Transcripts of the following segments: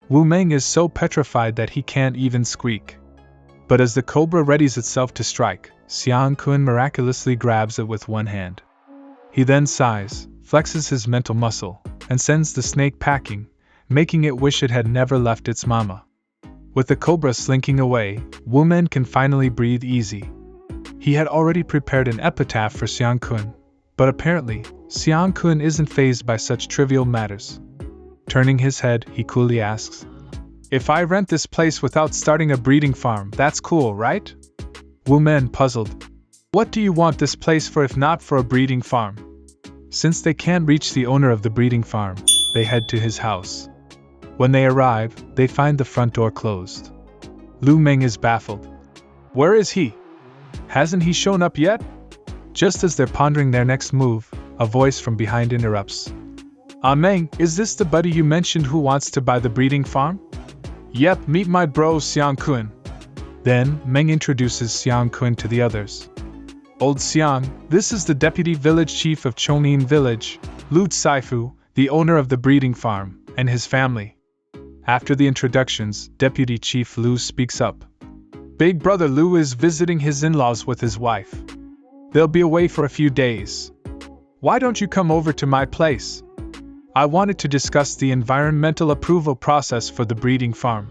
Wu Meng is so petrified that he can't even squeak. But as the cobra readies itself to strike, Xiang Kun miraculously grabs it with one hand. He then sighs, flexes his mental muscle, and sends the snake packing, making it wish it had never left its mama. With the cobra slinking away, Wu Meng can finally breathe easy. He had already prepared an epitaph for Xiang Kun, but apparently, Xiang Kun isn't fazed by such trivial matters. Turning his head, he coolly asks, "If I rent this place without starting a breeding farm, that's cool, right?" Wu Meng, puzzled, "What do you want this place for if not for a breeding farm?" Since they can't reach the owner of the breeding farm, they head to his house. When they arrive, they find the front door closed. Lu Meng is baffled. Where is he? Hasn't he shown up yet? Just as they're pondering their next move, a voice from behind interrupts. Meng, is this the buddy you mentioned who wants to buy the breeding farm? Yep, meet my bro Xiang Kun. Then, Meng introduces Xiang Kun to the others. Old Xiang, this is the deputy village chief of Chongyin village, Lu Saifu, the owner of the breeding farm, and his family. After the introductions, Deputy Chief Lu speaks up. Big brother Lu is visiting his in-laws with his wife. They'll be away for a few days. Why don't you come over to my place? I wanted to discuss the environmental approval process for the breeding farm.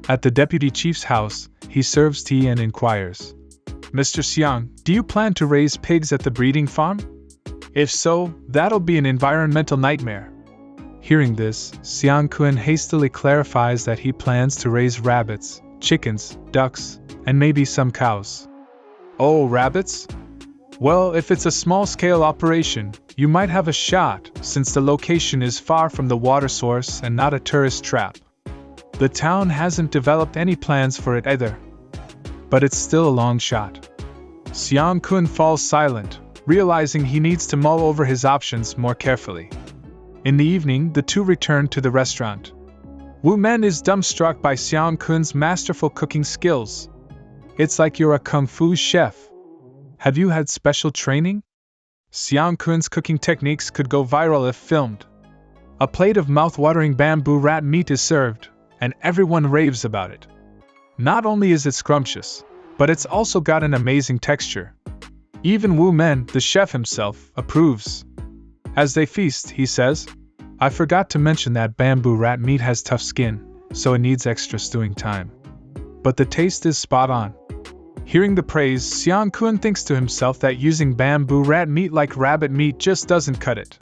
At the Deputy Chief's house, he serves tea and inquires. Mr. Xiang, do you plan to raise pigs at the breeding farm? If so, that'll be an environmental nightmare. Hearing this, Xiang Kun hastily clarifies that he plans to raise rabbits, chickens, ducks, and maybe some cows. Oh, rabbits? Well, if it's a small-scale operation, you might have a shot, since the location is far from the water source and not a tourist trap. The town hasn't developed any plans for it either. But it's still a long shot. Xiang Kun falls silent, realizing he needs to mull over his options more carefully. In the evening, the two return to the restaurant. Wu Meng is dumbstruck by Xiang Kun's masterful cooking skills. It's like you're a kung fu chef. Have you had special training? Xiang Kun's cooking techniques could go viral if filmed. A plate of mouth-watering bamboo rat meat is served, and everyone raves about it. Not only is it scrumptious, but it's also got an amazing texture. Even Wu Meng, the chef himself, approves. As they feast, he says, I forgot to mention that bamboo rat meat has tough skin, so it needs extra stewing time. But the taste is spot on. Hearing the praise, Xiang Kun thinks to himself that using bamboo rat meat like rabbit meat just doesn't cut it.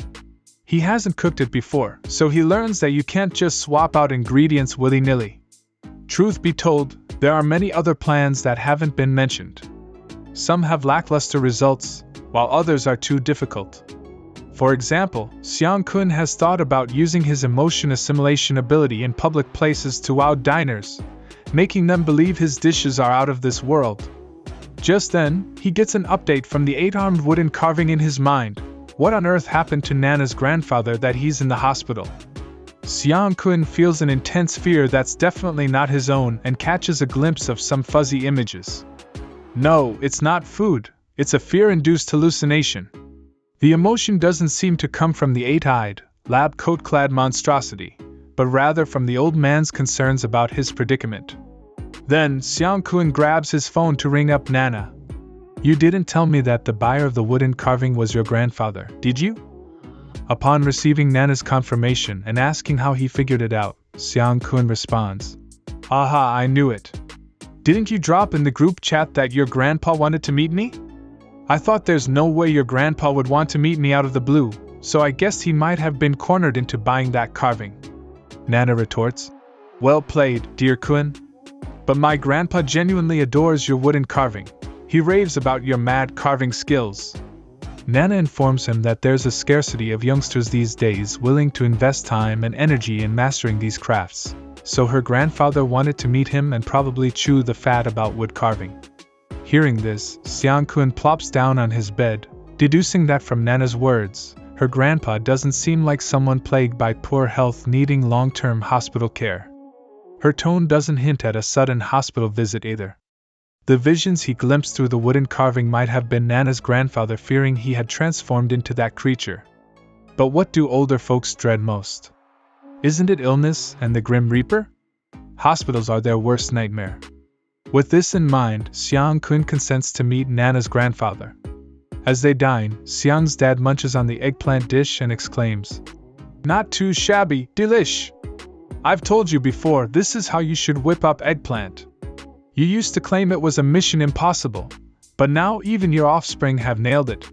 He hasn't cooked it before, so he learns that you can't just swap out ingredients willy-nilly. Truth be told, there are many other plans that haven't been mentioned. Some have lackluster results, while others are too difficult. For example, Xiang Kun has thought about using his emotion assimilation ability in public places to wow diners, making them believe his dishes are out of this world. Just then, he gets an update from the 8-armed wooden carving in his mind. What on earth happened to Nana's grandfather that he's in the hospital? Xiang Kun feels an intense fear that's definitely not his own and catches a glimpse of some fuzzy images. No, it's not food, it's a fear-induced hallucination. The emotion doesn't seem to come from the 8-eyed, lab coat-clad monstrosity, but rather from the old man's concerns about his predicament. Then, Xiang Kun grabs his phone to ring up Nana. You didn't tell me that the buyer of the wooden carving was your grandfather, did you? Upon receiving Nana's confirmation and asking how he figured it out, Xiang Kun responds, Aha, I knew it. Didn't you drop in the group chat that your grandpa wanted to meet me? I thought there's no way your grandpa would want to meet me out of the blue, so I guessed he might have been cornered into buying that carving. Nana retorts, Well played, dear Kun. But my grandpa genuinely adores your wooden carving. He raves about your mad carving skills. Nana informs him that there's a scarcity of youngsters these days willing to invest time and energy in mastering these crafts, so her grandfather wanted to meet him and probably chew the fat about wood carving. Hearing this, Xiang Kun plops down on his bed, deducing that from Nana's words, her grandpa doesn't seem like someone plagued by poor health needing long-term hospital care. Her tone doesn't hint at a sudden hospital visit either. The visions he glimpsed through the wooden carving might have been Nana's grandfather fearing he had transformed into that creature. But what do older folks dread most? Isn't it illness and the Grim Reaper? Hospitals are their worst nightmare. With this in mind, Xiang Kun consents to meet Nana's grandfather. As they dine, Xiang's dad munches on the eggplant dish and exclaims, "Not too shabby, delish! I've told you before, this is how you should whip up eggplant. You used to claim it was a mission impossible, but now even your offspring have nailed it.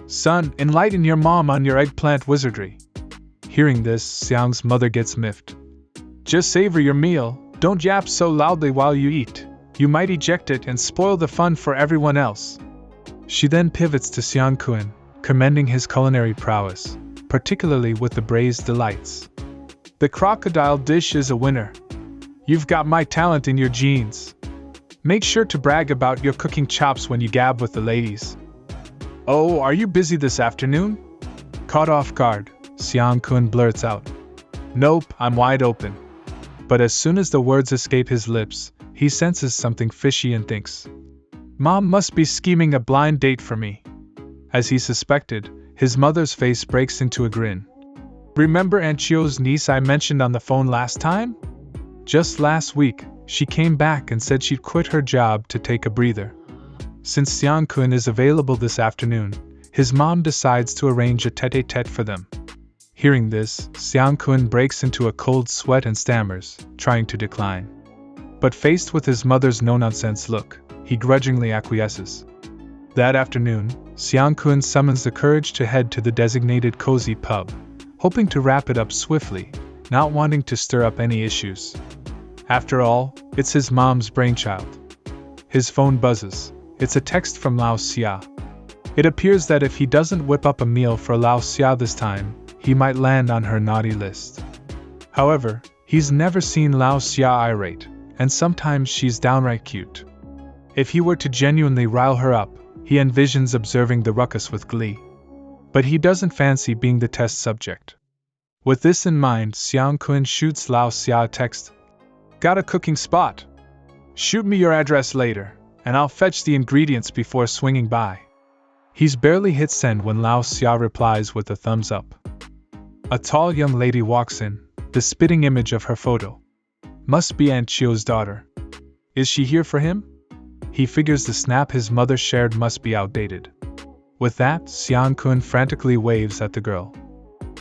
Son, enlighten your mom on your eggplant wizardry." Hearing this, Xiang's mother gets miffed. "Just savor your meal, don't yap so loudly while you eat. You might eject it and spoil the fun for everyone else." She then pivots to Xiang Kun, commending his culinary prowess, particularly with the braised delights. "The crocodile dish is a winner. You've got my talent in your genes. Make sure to brag about your cooking chops when you gab with the ladies." "Oh, are you busy this afternoon?" Caught off guard, Xiang Kun blurts out, "Nope, I'm wide open." But as soon as the words escape his lips, he senses something fishy and thinks, "Mom must be scheming a blind date for me." As he suspected, his mother's face breaks into a grin. "Remember Aunt Chio's niece I mentioned on the phone last time? Just last week, she came back and said she'd quit her job to take a breather." Since Xiang Kun is available this afternoon, his mom decides to arrange a tete-a-tete for them. Hearing this, Xiang Kun breaks into a cold sweat and stammers, trying to decline. But faced with his mother's no-nonsense look, he grudgingly acquiesces. That afternoon, Xiang Kun summons the courage to head to the designated cozy pub, hoping to wrap it up swiftly, not wanting to stir up any issues. After all, it's his mom's brainchild. His phone buzzes. It's a text from Lao Xia. It appears that if he doesn't whip up a meal for Lao Xia this time, he might land on her naughty list. However, he's never seen Lao Xia irate, and sometimes she's downright cute. If he were to genuinely rile her up, he envisions observing the ruckus with glee. But he doesn't fancy being the test subject. With this in mind, Xiang Kun shoots Lao Xia a text. "Got a cooking spot? Shoot me your address later, and I'll fetch the ingredients before swinging by." He's barely hit send when Lao Xia replies with a thumbs up. A tall young lady walks in, the spitting image of her photo. Must be Aunt Chio's daughter. Is she here for him? He figures the snap his mother shared must be outdated. With that, Xiang Kun frantically waves at the girl.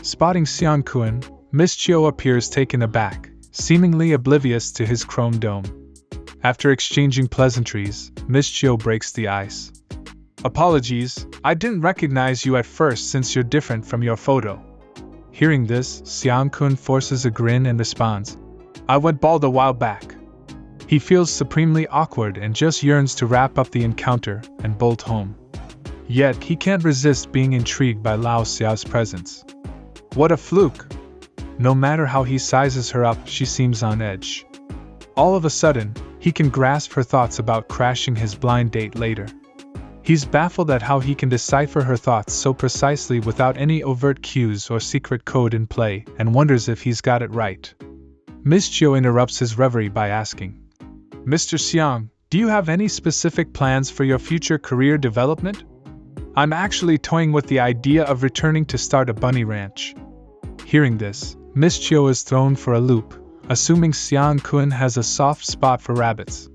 Spotting Xiang Kun, Miss Chio appears taken aback, seemingly oblivious to his chrome dome. After exchanging pleasantries, Miss Chio breaks the ice. "Apologies, I didn't recognize you at first since you're different from your photo." Hearing this, Xiang Kun forces a grin and responds, "I went bald a while back." He feels supremely awkward and just yearns to wrap up the encounter and bolt home. Yet he can't resist being intrigued by Lao Xia's presence. What a fluke! No matter how he sizes her up, she seems on edge. All of a sudden, he can grasp her thoughts about crashing his blind date later. He's baffled at how he can decipher her thoughts so precisely without any overt cues or secret code in play, and wonders if he's got it right. Miss Chio interrupts his reverie by asking, "Mr. Xiang, do you have any specific plans for your future career development?" "I'm actually toying with the idea of returning to start a bunny ranch." Hearing this, Miss Chio is thrown for a loop, assuming Xiang Kun has a soft spot for rabbits.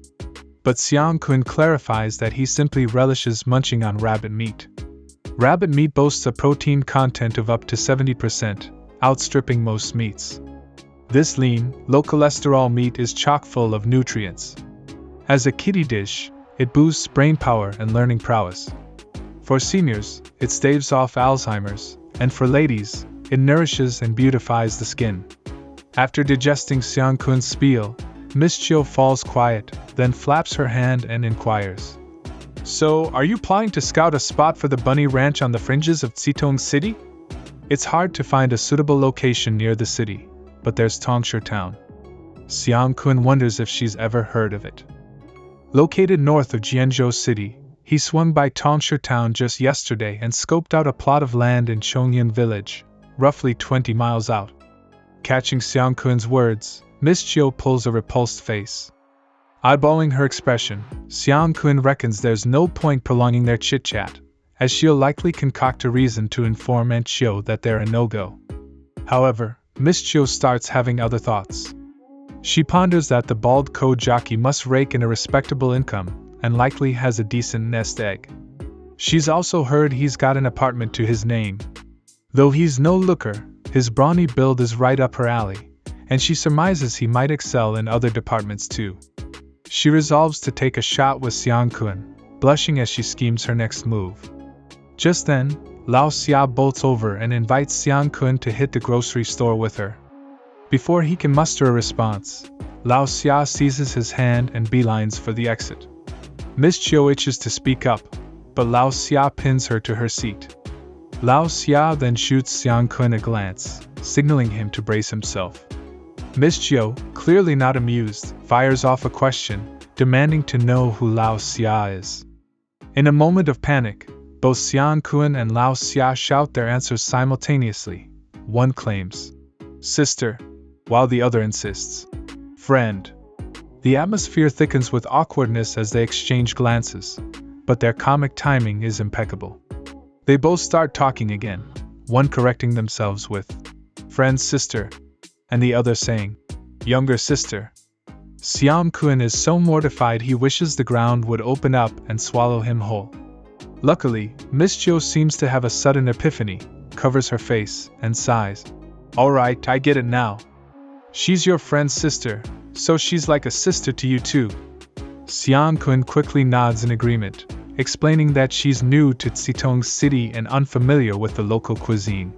But Xiang Kun clarifies that he simply relishes munching on rabbit meat. Rabbit meat boasts a protein content of up to 70%, outstripping most meats. This lean, low cholesterol meat is chock full of nutrients. As a kiddie dish, it boosts brain power and learning prowess. For seniors, it staves off Alzheimer's, and for ladies, it nourishes and beautifies the skin. After digesting Xiang Kun's spiel, Miss Chio falls quiet, then flaps her hand and inquires, "So, are you planning to scout a spot for the bunny ranch on the fringes of Zitong City?" It's hard to find a suitable location near the city, but there's Tongsher Town. Xiang Kun wonders if she's ever heard of it. Located north of Jianzhou City, he swung by Tongsher Town just yesterday and scoped out a plot of land in Chongyan Village, roughly 20 miles out. Catching Xiang Kun's words, Miss Chio pulls a repulsed face. Eyeballing her expression, Xiang Kun reckons there's no point prolonging their chit-chat, as she'll likely concoct a reason to inform Aunt Chio that they're a no-go. However, Miss Chiu starts having other thoughts. She ponders that the bald code jockey must rake in a respectable income and likely has a decent nest egg. She's also heard he's got an apartment to his name. Though he's no looker, his brawny build is right up her alley, and she surmises he might excel in other departments too. She resolves to take a shot with Xiang Kun, blushing as she schemes her next move. Just then, Lao Xia bolts over and invites Xiang Kun to hit the grocery store with her. Before he can muster a response, Lao Xia seizes his hand and beelines for the exit. Miss Chiu itches to speak up, but Lao Xia pins her to her seat. Lao Xia then shoots Xiang Kun a glance, signaling him to brace himself. Miss Chiu, clearly not amused, fires off a question, demanding to know who Lao Xia is. In a moment of panic, both Xiang Kun and Lao Xia shout their answers simultaneously. One claims, "Sister," while the other insists, "Friend." The atmosphere thickens with awkwardness as they exchange glances, but their comic timing is impeccable. They both start talking again, one correcting themselves with, "Friend, sister," and the other saying, "Younger sister." Xiang Kun is so mortified he wishes the ground would open up and swallow him whole. Luckily, Miss Chiu seems to have a sudden epiphany, covers her face, and sighs. "All right, I get it now. She's your friend's sister, so she's like a sister to you too." Xiang Kun quickly nods in agreement, explaining that she's new to Zitong City and unfamiliar with the local cuisine.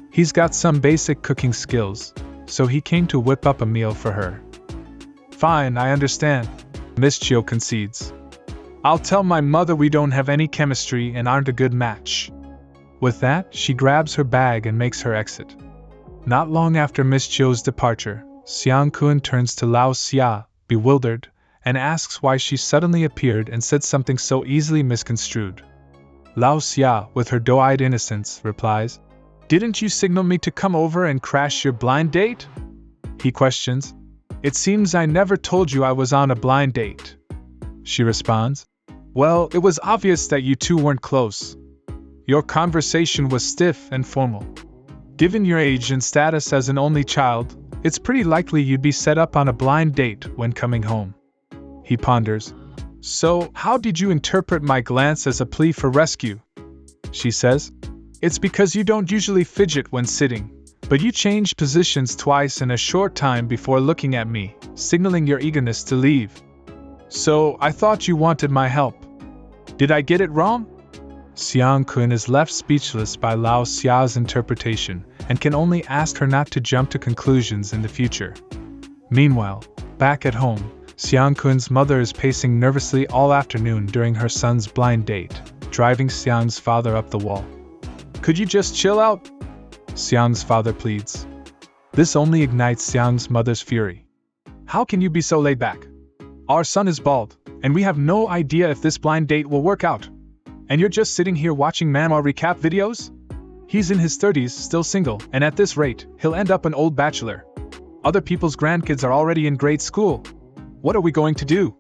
He's got some basic cooking skills, so he came to whip up a meal for her. "Fine, I understand," Miss Chiu concedes. "I'll tell my mother we don't have any chemistry and aren't a good match." With that, she grabs her bag and makes her exit. Not long after Miss Chiu's departure, Xiang Kun turns to Lao Xia, bewildered, and asks why she suddenly appeared and said something so easily misconstrued. Lao Xia, with her doe-eyed innocence, replies, "Didn't you signal me to come over and crash your blind date?" He questions, "It seems I never told you I was on a blind date." She responds, "Well, it was obvious that you two weren't close. Your conversation was stiff and formal. Given your age and status as an only child, it's pretty likely you'd be set up on a blind date when coming home." He ponders. "So, how did you interpret my glance as a plea for rescue?" She says, "It's because you don't usually fidget when sitting, but you changed positions twice in a short time before looking at me, signaling your eagerness to leave. So, I thought you wanted my help. Did I get it wrong?" Xiang Kun is left speechless by Lao Xia's interpretation and can only ask her not to jump to conclusions in the future. Meanwhile, back at home, Xiang Kun's mother is pacing nervously all afternoon during her son's blind date, driving Xiang's father up the wall. "Could you just chill out?" Xiang's father pleads. This only ignites Xiang's mother's fury. "How can you be so laid back? Our son is bald, and we have no idea if this blind date will work out. And you're just sitting here watching Manhwa Recap videos? He's in his 30s, still single, and at this rate, he'll end up an old bachelor. Other people's grandkids are already in grade school. What are we going to do?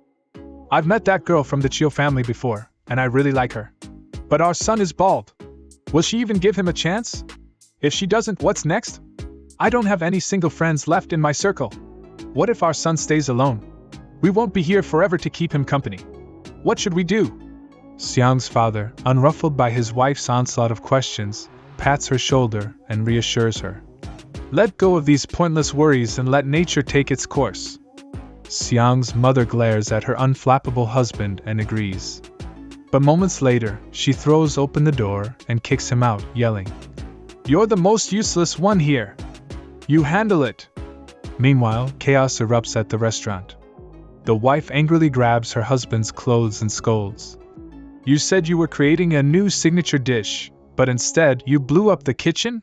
I've met that girl from the Chiu family before, and I really like her. But our son is bald. Will she even give him a chance? If she doesn't, what's next? I don't have any single friends left in my circle. What if our son stays alone? We won't be here forever to keep him company. What should we do?" Xiang's father, unruffled by his wife's onslaught of questions, pats her shoulder and reassures her. "Let go of these pointless worries and let nature take its course." Xiang's mother glares at her unflappable husband and agrees. But moments later, she throws open the door and kicks him out, yelling, "You're the most useless one here. You handle it." Meanwhile, chaos erupts at the restaurant. The wife angrily grabs her husband's clothes and scolds. "You said you were creating a new signature dish, but instead you blew up the kitchen?"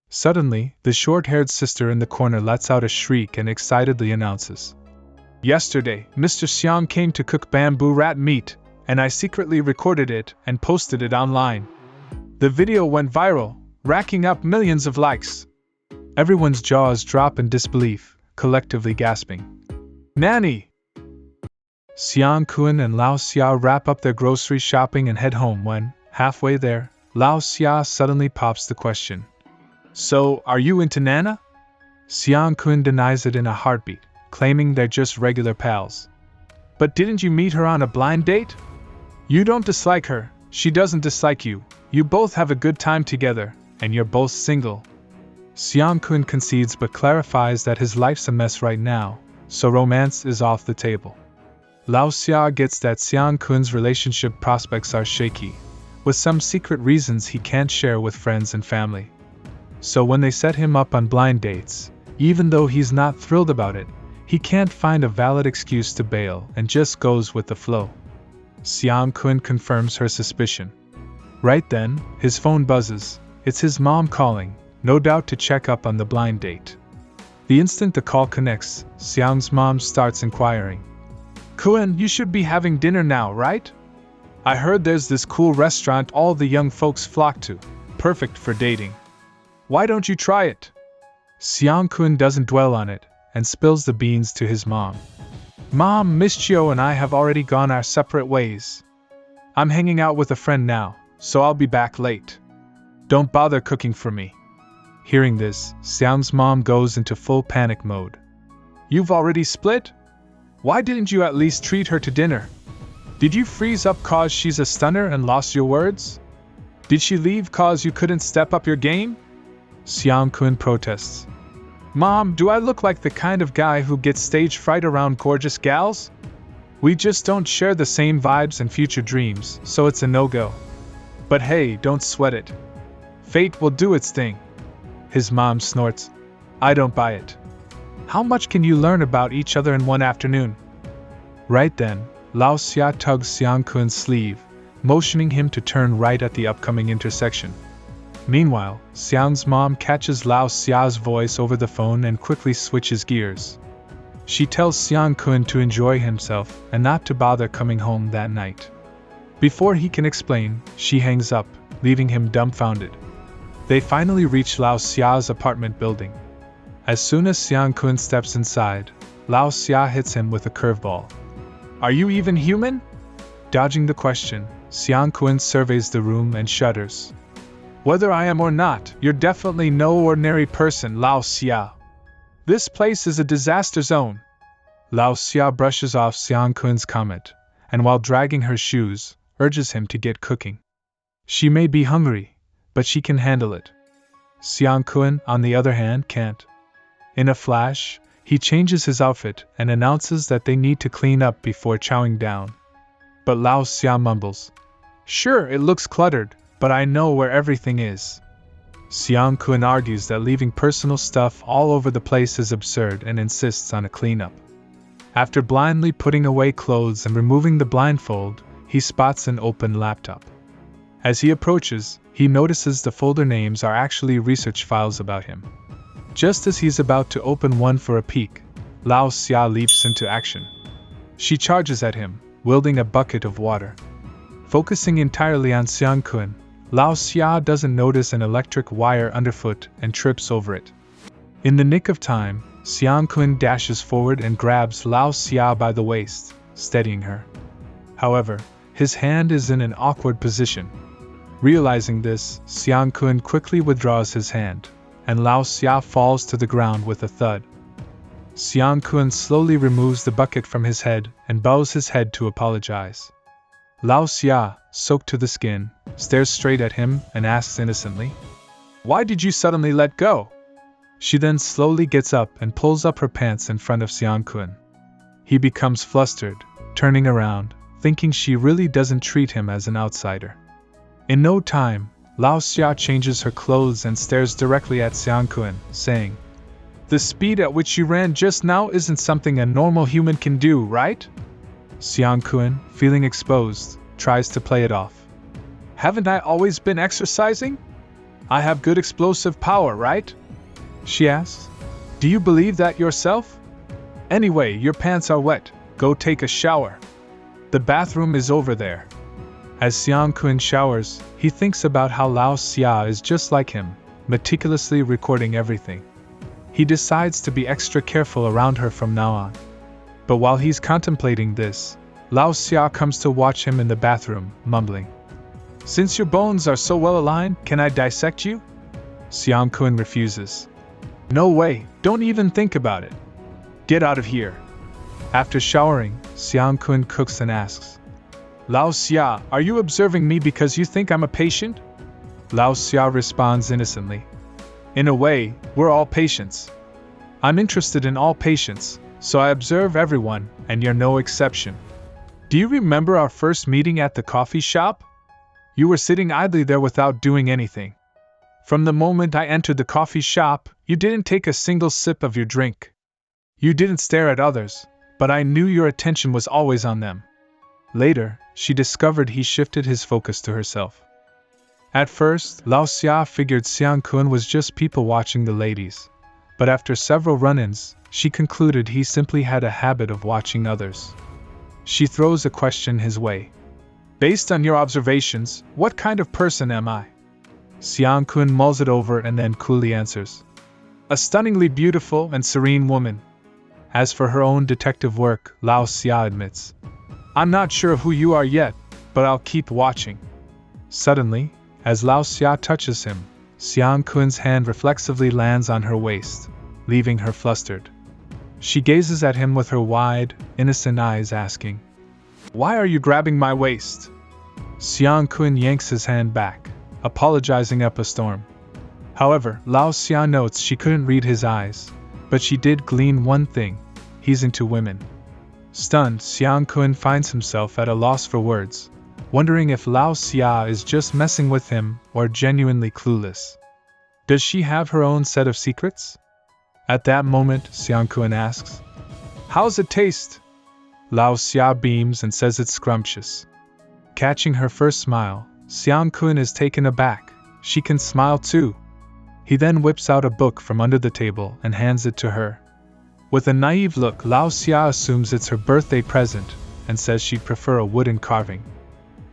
Suddenly, the short-haired sister in the corner lets out a shriek and excitedly announces, "Yesterday, Mr. Xiang came to cook bamboo rat meat, and I secretly recorded it and posted it online. The video went viral, racking up millions of likes." Everyone's jaws drop in disbelief, collectively gasping, "Nanny!" Xiang Kun and Lao Xia wrap up their grocery shopping and head home when, halfway there, Lao Xia suddenly pops the question. "So, are you into Nana?" Xiang Kun denies it in a heartbeat, claiming they're just regular pals. But didn't you meet her on a blind date? You don't dislike her, she doesn't dislike you, you both have a good time together, and you're both single. Xiang Kun concedes but clarifies that his life's a mess right now, so romance is off the table. Lao Xia gets that Xiang Kun's relationship prospects are shaky, with some secret reasons he can't share with friends and family. So when they set him up on blind dates, even though he's not thrilled about it, he can't find a valid excuse to bail and just goes with the flow. Xiang Kun confirms her suspicion. Right then, his phone buzzes. It's his mom calling, no doubt to check up on the blind date. The instant the call connects, Xiang's mom starts inquiring. Kun, you should be having dinner now, right? I heard there's this cool restaurant all the young folks flock to, perfect for dating. Why don't you try it? Xiang Kun doesn't dwell on it, and spills the beans to his mom. Mom, Miss Chio and I have already gone our separate ways. I'm hanging out with a friend now, so I'll be back late. Don't bother cooking for me. Hearing this, Xiang's mom goes into full panic mode. You've already split? Why didn't you at least treat her to dinner? Did you freeze up cause she's a stunner and lost your words? Did she leave cause you couldn't step up your game? Xiang Kun protests. Mom, do I look like the kind of guy who gets stage fright around gorgeous gals? We just don't share the same vibes and future dreams, so it's a no-go. But hey, don't sweat it. Fate will do its thing. His mom snorts. I don't buy it. How much can you learn about each other in one afternoon? Right then, Lao Xia tugs Xiang Kun's sleeve, motioning him to turn right at the upcoming intersection. Meanwhile, Xiang's mom catches Lao Xia's voice over the phone and quickly switches gears. She tells Xiang Kun to enjoy himself and not to bother coming home that night. Before he can explain, she hangs up, leaving him dumbfounded. They finally reach Lao Xia's apartment building. As soon as Xiang Kun steps inside, Lao Xia hits him with a curveball. Are you even human? Dodging the question, Xiang Kun surveys the room and shudders. Whether I am or not, you're definitely no ordinary person, Lao Xia. This place is a disaster zone. Lao Xia brushes off Xiang Kun's comment, and while dragging her shoes, urges him to get cooking. She may be hungry, but she can handle it. Xiang Kun, on the other hand, can't. In a flash, he changes his outfit and announces that they need to clean up before chowing down. But Lao Xia mumbles. Sure, it looks cluttered, but I know where everything is. Xiang Kun argues that leaving personal stuff all over the place is absurd and insists on a cleanup. After blindly putting away clothes and removing the blindfold, he spots an open laptop. As he approaches, he notices the folder names are actually research files about him. Just as he's about to open one for a peek, Lao Xia leaps into action. She charges at him, wielding a bucket of water. Focusing entirely on Xiang Kun, Lao Xia doesn't notice an electric wire underfoot and trips over it. In the nick of time, Xiang Kun dashes forward and grabs Lao Xia by the waist, steadying her. However, his hand is in an awkward position. Realizing this, Xiang Kun quickly withdraws his hand, and Lao Xia falls to the ground with a thud. Xiang Kun slowly removes the bucket from his head and bows his head to apologize. Lao Xia, soaked to the skin, stares straight at him and asks innocently, Why did you suddenly let go? She then slowly gets up and pulls up her pants in front of Xiang Kun. He becomes flustered, turning around, thinking she really doesn't treat him as an outsider. In no time, Lao Xia changes her clothes and stares directly at Xiang Kun, saying, The speed at which you ran just now isn't something a normal human can do, right? Xiang Kun, feeling exposed, tries to play it off. Haven't I always been exercising? I have good explosive power, right? She asks. Do you believe that yourself? Anyway, your pants are wet. Go take a shower. The bathroom is over there. As Xiang Kun showers, he thinks about how Lao Xia is just like him, meticulously recording everything. He decides to be extra careful around her from now on. But while he's contemplating this, Lao Xia comes to watch him in the bathroom, mumbling. Since your bones are so well aligned, can I dissect you? Xiang Kun refuses. No way, don't even think about it. Get out of here. After showering, Xiang Kun cooks and asks, Lao Xia, are you observing me because you think I'm a patient? Lao Xia responds innocently. In a way, we're all patients. I'm interested in all patients, so I observe everyone, and you're no exception. Do you remember our first meeting at the coffee shop? You were sitting idly there without doing anything. From the moment I entered the coffee shop, you didn't take a single sip of your drink. You didn't stare at others, but I knew your attention was always on them. Later, she discovered he shifted his focus to herself. At first, Lao Xia figured Xiang Kun was just people watching the ladies, but after several run-ins, she concluded he simply had a habit of watching others. She throws a question his way. Based on your observations, what kind of person am I? Xiang Kun mulls it over and then coolly answers. A stunningly beautiful and serene woman. As for her own detective work, Lao Xia admits, I'm not sure who you are yet, but I'll keep watching. Suddenly, as Lao Xia touches him, Xiang Kun's hand reflexively lands on her waist, leaving her flustered. She gazes at him with her wide, innocent eyes asking, Why are you grabbing my waist? Xiang Kun yanks his hand back, apologizing up a storm. However, Lao Xia notes she couldn't read his eyes, but she did glean one thing: he's into women. Stunned, Xiang Kun finds himself at a loss for words, wondering if Lao Xia is just messing with him or genuinely clueless. Does she have her own set of secrets? At that moment, Xiang Kun asks, How's it taste? Lao Xia beams and says it's scrumptious. Catching her first smile, Xiang Kun is taken aback. She can smile too. He then whips out a book from under the table and hands it to her. With a naive look, Lao Xia assumes it's her birthday present and says she'd prefer a wooden carving.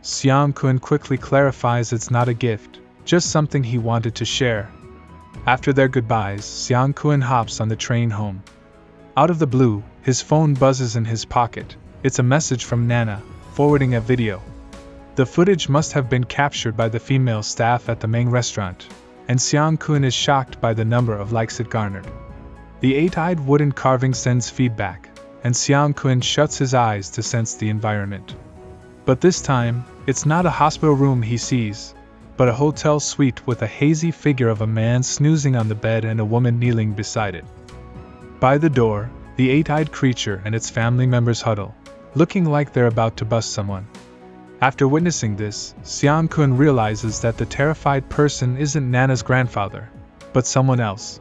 Xiang Kun quickly clarifies it's not a gift, just something he wanted to share. After their goodbyes, Xiang Kun hops on the train home. Out of the blue, his phone buzzes in his pocket. It's a message from Nana, forwarding a video. The footage must have been captured by the female staff at the main restaurant, and Xiang Kun is shocked by the number of likes it garnered. The eight-eyed wooden carving sends feedback, and Xiang Kun shuts his eyes to sense the environment. But this time, it's not a hospital room he sees, but a hotel suite with a hazy figure of a man snoozing on the bed and a woman kneeling beside it. By the door, the eight-eyed creature and its family members huddle, looking like they're about to bust someone. After witnessing this, Xiang Kun realizes that the terrified person isn't Nana's grandfather, but someone else.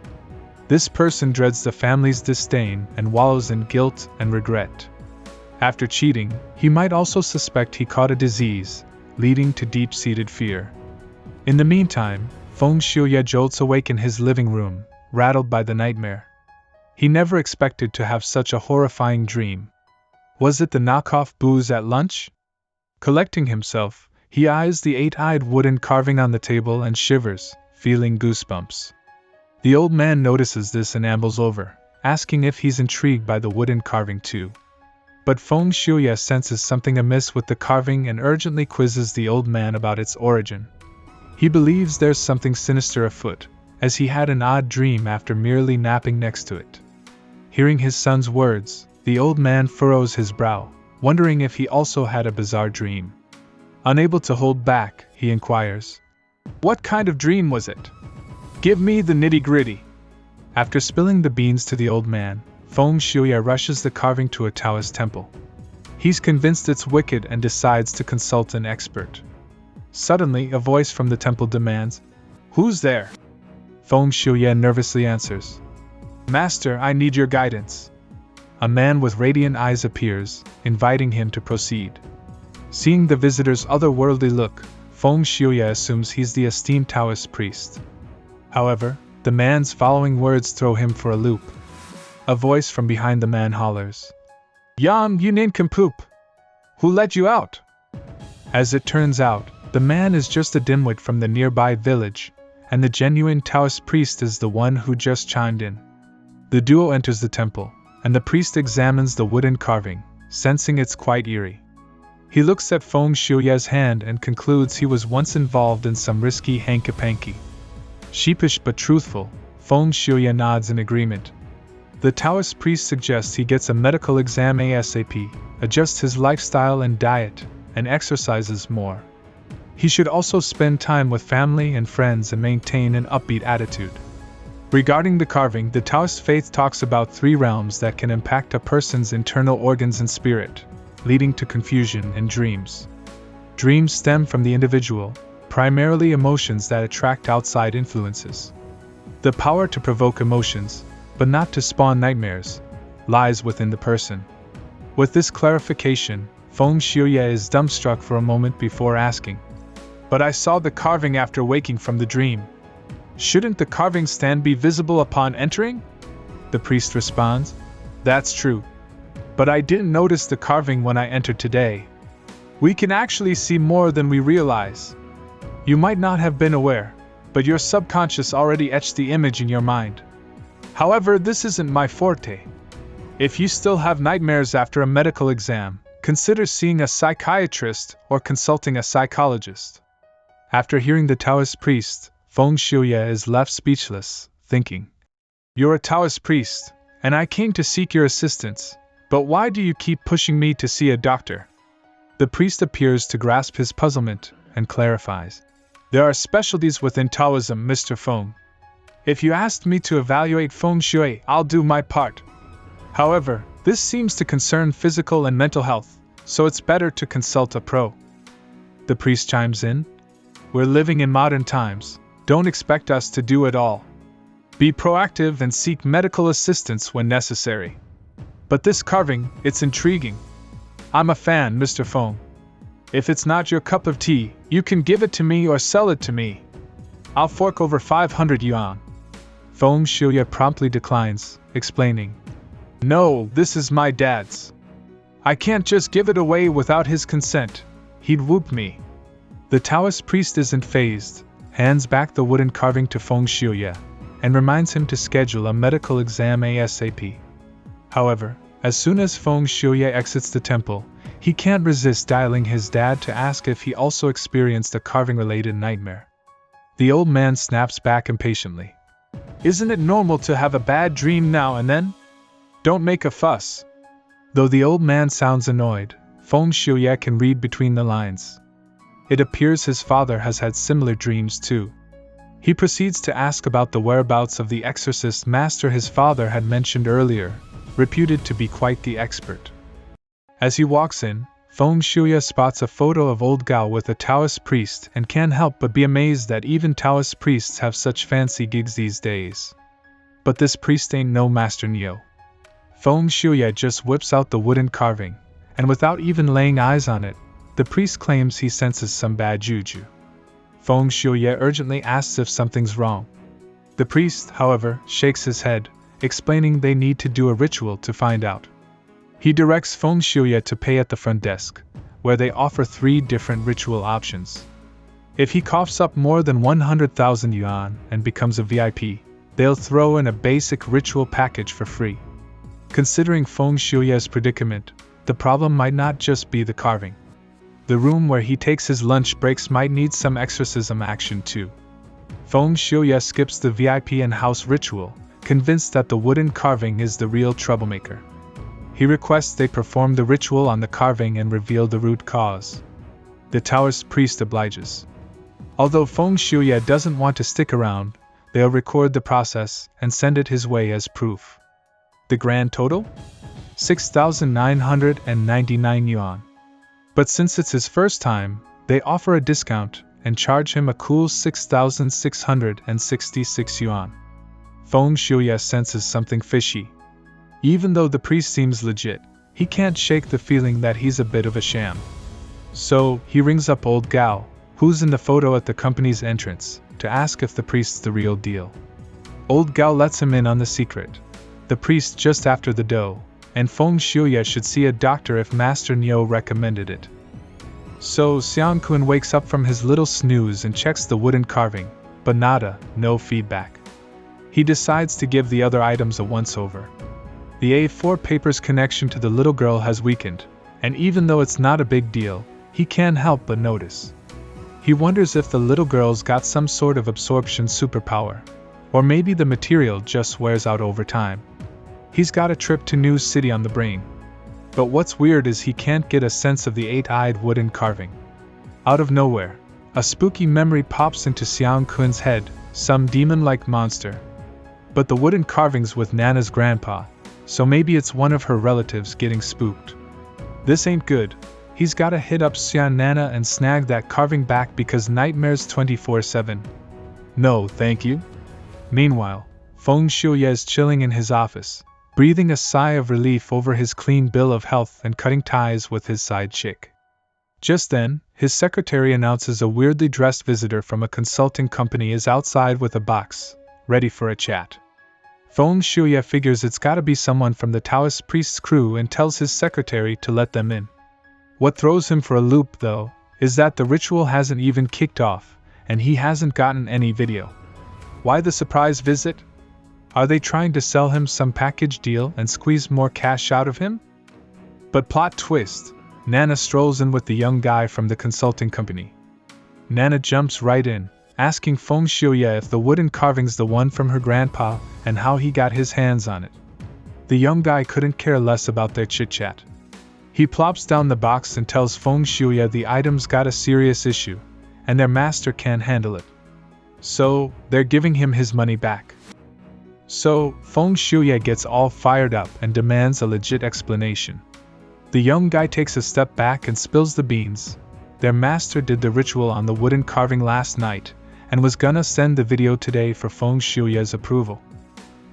This person dreads the family's disdain and wallows in guilt and regret. After cheating, he might also suspect he caught a disease, leading to deep-seated fear. In the meantime, Feng Shuya jolts awake in his living room, rattled by the nightmare. He never expected to have such a horrifying dream. Was it the knockoff booze at lunch? Collecting himself, he eyes the eight-eyed wooden carving on the table and shivers, feeling goosebumps. The old man notices this and ambles over, asking if he's intrigued by the wooden carving too. But Feng Shuya senses something amiss with the carving and urgently quizzes the old man about its origin. He believes there's something sinister afoot, as he had an odd dream after merely napping next to it. Hearing his son's words, the old man furrows his brow, wondering if he also had a bizarre dream. Unable to hold back, he inquires, What kind of dream was it? Give me the nitty-gritty. After spilling the beans to the old man, Feng Shuya rushes the carving to a Taoist temple. He's convinced it's wicked and decides to consult an expert. Suddenly, a voice from the temple demands, Who's there? Feng Shuya nervously answers, Master, I need your guidance. A man with radiant eyes appears, inviting him to proceed. Seeing the visitor's otherworldly look, Feng Shuya assumes he's the esteemed Taoist priest. However, the man's following words throw him for a loop. A voice from behind the man hollers, Yam, you nincompoop! Who let you out? As it turns out, the man is just a dimwit from the nearby village, and the genuine Taoist priest is the one who just chimed in. The duo enters the temple, and the priest examines the wooden carving, sensing it's quite eerie. He looks at Feng Shuya's hand and concludes he was once involved in some risky hanky-panky. Sheepish but truthful, Feng Shuya nods in agreement. The Taoist priest suggests he gets a medical exam ASAP, adjusts his lifestyle and diet, and exercises more. He should also spend time with family and friends and maintain an upbeat attitude. Regarding the carving, the Taoist faith talks about 3 realms that can impact a person's internal organs and spirit, leading to confusion and dreams. Dreams stem from the individual, primarily emotions that attract outside influences. The power to provoke emotions, but not to spawn nightmares, lies within the person. With this clarification, Feng Shuya is dumbstruck for a moment before asking, "But I saw the carving after waking from the dream. Shouldn't the carving stand be visible upon entering?" The priest responds, "That's true. But I didn't notice the carving when I entered today. We can actually see more than we realize. You might not have been aware, but your subconscious already etched the image in your mind. However, this isn't my forte. If you still have nightmares after a medical exam, consider seeing a psychiatrist or consulting a psychologist." After hearing the Taoist priest, Feng Shuya is left speechless, thinking, "You're a Taoist priest, and I came to seek your assistance, but why do you keep pushing me to see a doctor?" The priest appears to grasp his puzzlement and clarifies, "There are specialties within Taoism, Mr. Feng. If you asked me to evaluate Feng Shui, I'll do my part. However, this seems to concern physical and mental health, so it's better to consult a pro." The priest chimes in, "We're living in modern times. Don't expect us to do it all. Be proactive and seek medical assistance when necessary. But this carving, it's intriguing. I'm a fan, Mr. Feng. If it's not your cup of tea, you can give it to me or sell it to me. I'll fork over 500 yuan. Feng Shuya promptly declines, explaining, "No, this is my dad's. I can't just give it away without his consent. He'd whoop me." The Taoist priest isn't fazed, hands back the wooden carving to Feng Shuya, and reminds him to schedule a medical exam ASAP. However, as soon as Feng Shuya exits the temple, he can't resist dialing his dad to ask if he also experienced a carving-related nightmare. The old man snaps back impatiently. "Isn't it normal to have a bad dream now and then? Don't make a fuss." Though the old man sounds annoyed, Feng Shuya can read between the lines. It appears his father has had similar dreams too. He proceeds to ask about the whereabouts of the exorcist master his father had mentioned earlier, reputed to be quite the expert. As he walks in, Feng Shuya spots a photo of old Gao with a Taoist priest and can't help but be amazed that even Taoist priests have such fancy gigs these days. But this priest ain't no Master Neo. Feng Shuya just whips out the wooden carving, and without even laying eyes on it, the priest claims he senses some bad juju. Feng Shuya urgently asks if something's wrong. The priest, however, shakes his head, explaining they need to do a ritual to find out. He directs Feng Shuya to pay at the front desk, where they offer 3 different ritual options. If he coughs up more than 100,000 yuan and becomes a VIP, they'll throw in a basic ritual package for free. Considering Feng Shuya's predicament, the problem might not just be the carving. The room where he takes his lunch breaks might need some exorcism action too. Feng Shuya skips the VIP and house ritual, convinced that the wooden carving is the real troublemaker. He requests they perform the ritual on the carving and reveal the root cause. The Taoist priest obliges. Although Feng Shuya doesn't want to stick around, they'll record the process and send it his way as proof. The grand total? 6,999 yuan. But since it's his first time, they offer a discount and charge him a cool 6,666 yuan. Feng Shuya senses something fishy. Even though the priest seems legit, he can't shake the feeling that he's a bit of a sham. So, he rings up old Gao, who's in the photo at the company's entrance, to ask if the priest's the real deal. Old Gao lets him in on the secret. The priest just after the dough, and Feng Shuya should see a doctor if Master Neo recommended it. So Xiang Kun wakes up from his little snooze and checks the wooden carving, but no feedback. He decides to give the other items a once-over. The A4 paper's connection to the little girl has weakened, and even though it's not a big deal, he can't help but notice. He wonders if the little girl's got some sort of absorption superpower. Or maybe the material just wears out over time. He's got a trip to New City on the brain. But what's weird is he can't get a sense of the 8-eyed wooden carving. Out of nowhere, a spooky memory pops into Xiang Kun's head, some demon-like monster. But the wooden carving's with Nana's grandpa, so maybe it's one of her relatives getting spooked. This ain't good. He's gotta hit up Xian Nana and snag that carving back because nightmares 24/7. No, thank you. Meanwhile, Feng Shuya is chilling in his office, breathing a sigh of relief over his clean bill of health and cutting ties with his side chick. Just then, his secretary announces a weirdly dressed visitor from a consulting company is outside with a box, ready for a chat. Feng Shuya figures it's gotta be someone from the Taoist priest's crew and tells his secretary to let them in. What throws him for a loop, though, is that the ritual hasn't even kicked off, and he hasn't gotten any video. Why the surprise visit? Are they trying to sell him some package deal and squeeze more cash out of him? But plot twist, Nana strolls in with the young guy from the consulting company. Nana jumps right in, asking Feng Shuya if the wooden carving's the one from her grandpa and how he got his hands on it. The young guy couldn't care less about their chit-chat. He plops down the box and tells Feng Shuya the item's got a serious issue, and their master can't handle it. So, they're giving him his money back. So, Feng Shuya gets all fired up and demands a legit explanation. The young guy takes a step back and spills the beans. Their master did the ritual on the wooden carving last night, and was gonna send the video today for Feng Shuya's approval.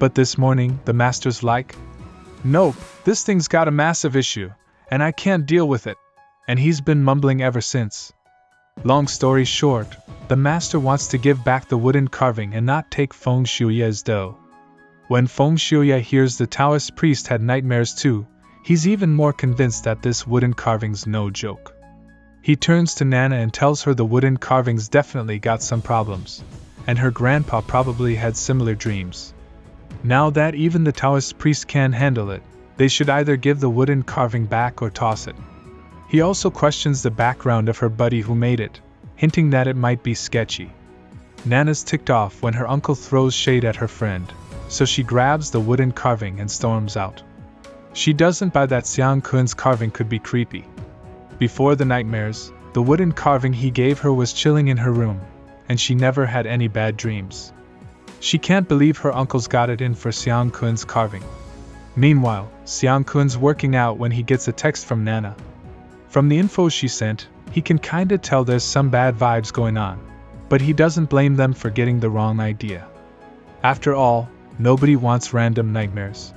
But this morning, the master's like, "Nope, this thing's got a massive issue, and I can't deal with it," and he's been mumbling ever since. Long story short, the master wants to give back the wooden carving and not take Feng Shuya's dough. When Feng Shuya hears the Taoist priest had nightmares too, he's even more convinced that this wooden carving's no joke. He turns to Nana and tells her the wooden carving's definitely got some problems, and her grandpa probably had similar dreams. Now that even the Taoist priest can't handle it, they should either give the wooden carving back or toss it. He also questions the background of her buddy who made it, hinting that it might be sketchy. Nana's ticked off when her uncle throws shade at her friend, so she grabs the wooden carving and storms out. She doesn't buy that Xiang Kun's carving could be creepy. Before the nightmares, the wooden carving he gave her was chilling in her room, and she never had any bad dreams. She can't believe her uncle's got it in for Xiang Kun's carving. Meanwhile, Xiang Kun's working out when he gets a text from Nana. From the info she sent, he can kinda tell there's some bad vibes going on, but he doesn't blame them for getting the wrong idea. After all, nobody wants random nightmares.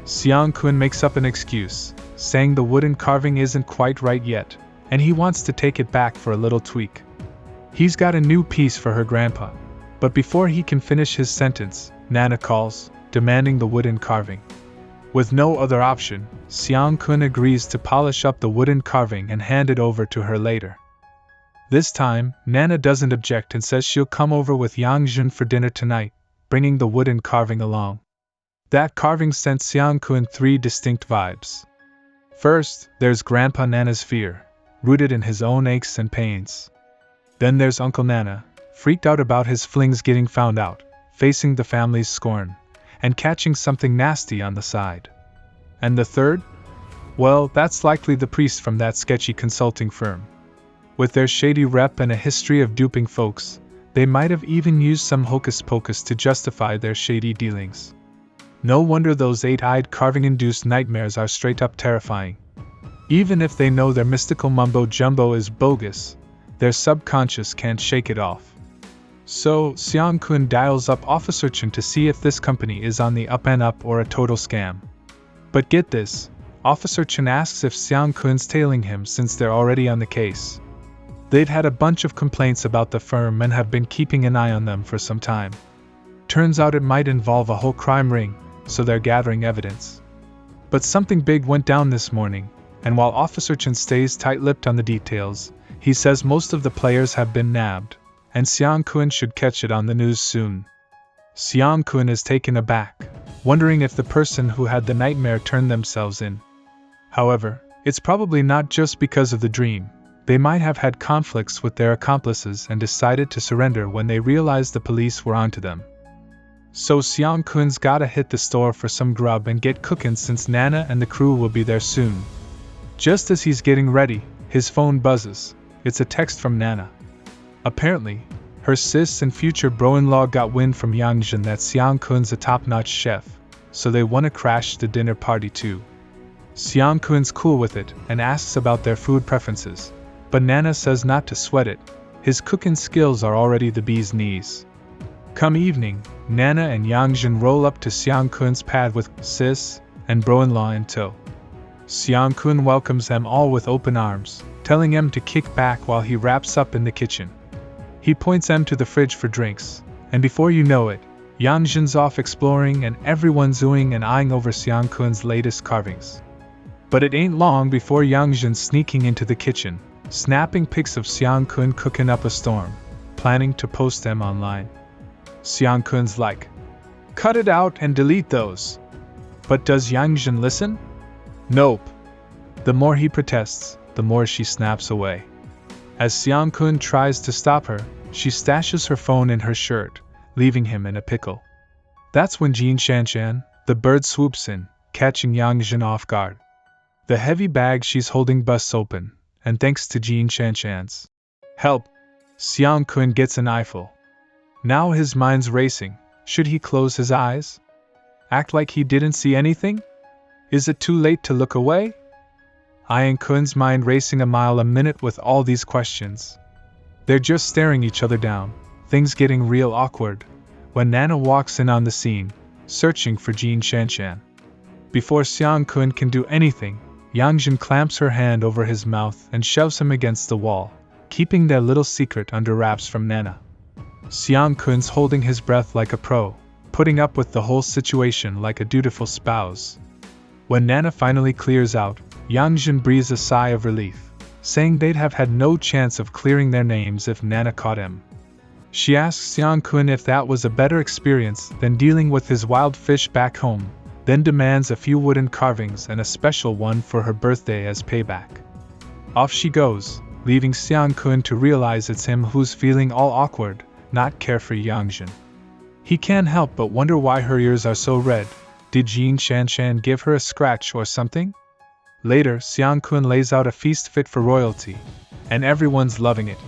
Xiang Kun makes up an excuse, saying the wooden carving isn't quite right yet, and he wants to take it back for a little tweak. He's got a new piece for her grandpa, but before he can finish his sentence, Nana calls, demanding the wooden carving. With no other option, Xiang Kun agrees to polish up the wooden carving and hand it over to her later. This time, Nana doesn't object and says she'll come over with Yang Jun for dinner tonight, bringing the wooden carving along. That carving sent Xiang Kun three distinct vibes. First, there's Grandpa Nana's fear, rooted in his own aches and pains. Then there's Uncle Nana, freaked out about his flings getting found out, facing the family's scorn, and catching something nasty on the side. And the third? Well, that's likely the priest from that sketchy consulting firm. With their shady rep and a history of duping folks, they might have even used some hocus-pocus to justify their shady dealings. No wonder those 8-eyed carving-induced nightmares are straight-up terrifying. Even if they know their mystical mumbo-jumbo is bogus, their subconscious can't shake it off. So, Xiang Kun dials up Officer Chen to see if this company is on the up and up or a total scam. But get this, Officer Chen asks if Xiang Kun's tailing him since they're already on the case. They've had a bunch of complaints about the firm and have been keeping an eye on them for some time. Turns out it might involve a whole crime ring, so they're gathering evidence. But something big went down this morning, and while Officer Chen stays tight-lipped on the details, he says most of the players have been nabbed, and Xiang Kun should catch it on the news soon. Xiang Kun is taken aback, wondering if the person who had the nightmare turned themselves in. However, it's probably not just because of the dream. They might have had conflicts with their accomplices and decided to surrender when they realized the police were onto them. So Xiang Kun's gotta hit the store for some grub and get cooking since Nana and the crew will be there soon. Just as he's getting ready, his phone buzzes. It's a text from Nana. Apparently, her sis and future bro-in-law got wind from Yangjin that Xiang Kun's a top-notch chef, so they wanna crash the dinner party too. Xiang Kun's cool with it and asks about their food preferences, but Nana says not to sweat it. His cooking skills are already the bee's knees. Come evening, Nana and Yangjin roll up to Xiang Kun's pad with sis and bro-in-law in tow. Xiang Kun welcomes them all with open arms, telling them to kick back while he wraps up in the kitchen. He points them to the fridge for drinks, and before you know it, Yangjin's off exploring and everyone's oohing and eyeing over Xiang Kun's latest carvings. But it ain't long before Yangjin's sneaking into the kitchen, snapping pics of Xiang Kun cooking up a storm, planning to post them online. Xiang Kun's like, "Cut it out and delete those." But does Yangjin listen? Nope. The more he protests, the more she snaps away. As Xiang Kun tries to stop her, she stashes her phone in her shirt, leaving him in a pickle. That's when Jin Shanshan, the bird, swoops in, catching Yangjin off guard. The heavy bag she's holding busts open, and thanks to Jin Shanshan's help, Xiang Kun gets an eyeful. Now his mind's racing. Should he close his eyes? Act like he didn't see anything? Is it too late to look away? Ian Kun's mind racing a mile a minute with all these questions. They're just staring each other down, things getting real awkward, when Nana walks in on the scene, searching for Jin Shanshan. Before Xiang Kun can do anything, Yangjin clamps her hand over his mouth and shoves him against the wall, keeping their little secret under wraps from Nana. Xiang Kun's holding his breath like a pro, putting up with the whole situation like a dutiful spouse. When Nana finally clears out, Yangjin breathes a sigh of relief, saying they'd have had no chance of clearing their names if Nana caught him. She asks Xiang Kun if that was a better experience than dealing with his wild fish back home, then demands a few wooden carvings and a special one for her birthday as payback. Off she goes, leaving Xiang Kun to realize it's him who's feeling all awkward, not carefree Yangjin. He can't help but wonder why her ears are so red. Did Jin Shanshan give her a scratch or something? Later, Xiang Kun lays out a feast fit for royalty, and everyone's loving it.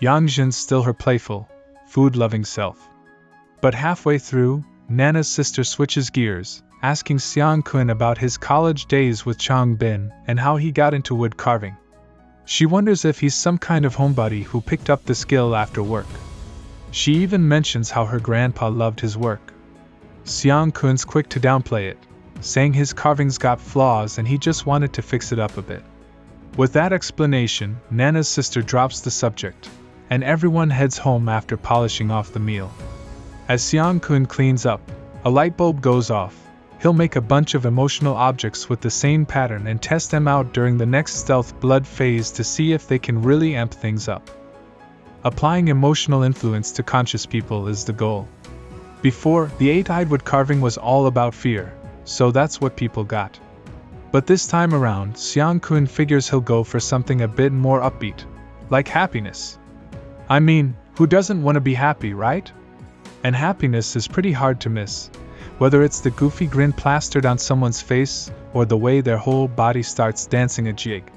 Yangjin's still her playful, food-loving self. But halfway through, Nana's sister switches gears, asking Xiang Kun about his college days with Chang Bin and how he got into wood carving. She wonders if he's some kind of homebody who picked up the skill after work. She even mentions how her grandpa loved his work. Xiang Kun's quick to downplay it, saying his carvings got flaws and he just wanted to fix it up a bit. With that explanation, Nana's sister drops the subject, and everyone heads home after polishing off the meal. As Xiang Kun cleans up, a light bulb goes off. He'll make a bunch of emotional objects with the same pattern and test them out during the next stealth blood phase to see if they can really amp things up. Applying emotional influence to conscious people is the goal. Before, the eight-eyed wood carving was all about fear, so that's what people got. But this time around, Xiang Kun figures he'll go for something a bit more upbeat, like happiness. I mean, who doesn't want to be happy, right? And happiness is pretty hard to miss, whether it's the goofy grin plastered on someone's face or the way their whole body starts dancing a jig.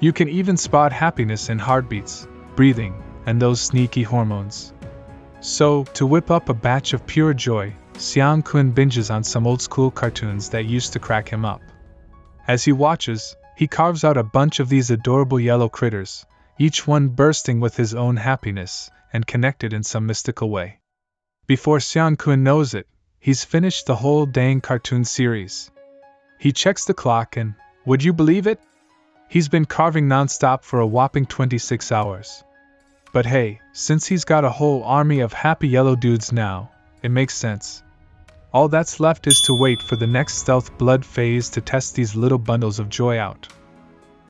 You can even spot happiness in heartbeats, breathing, and those sneaky hormones. So, to whip up a batch of pure joy, Xiang Kun binges on some old-school cartoons that used to crack him up. As he watches, he carves out a bunch of these adorable yellow critters, each one bursting with his own happiness and connected in some mystical way. Before Xiang Kun knows it, he's finished the whole dang cartoon series. He checks the clock and, would you believe it? He's been carving non-stop for a whopping 26 hours. But hey, since he's got a whole army of happy yellow dudes now, it makes sense. All that's left is to wait for the next stealth blood phase to test these little bundles of joy out.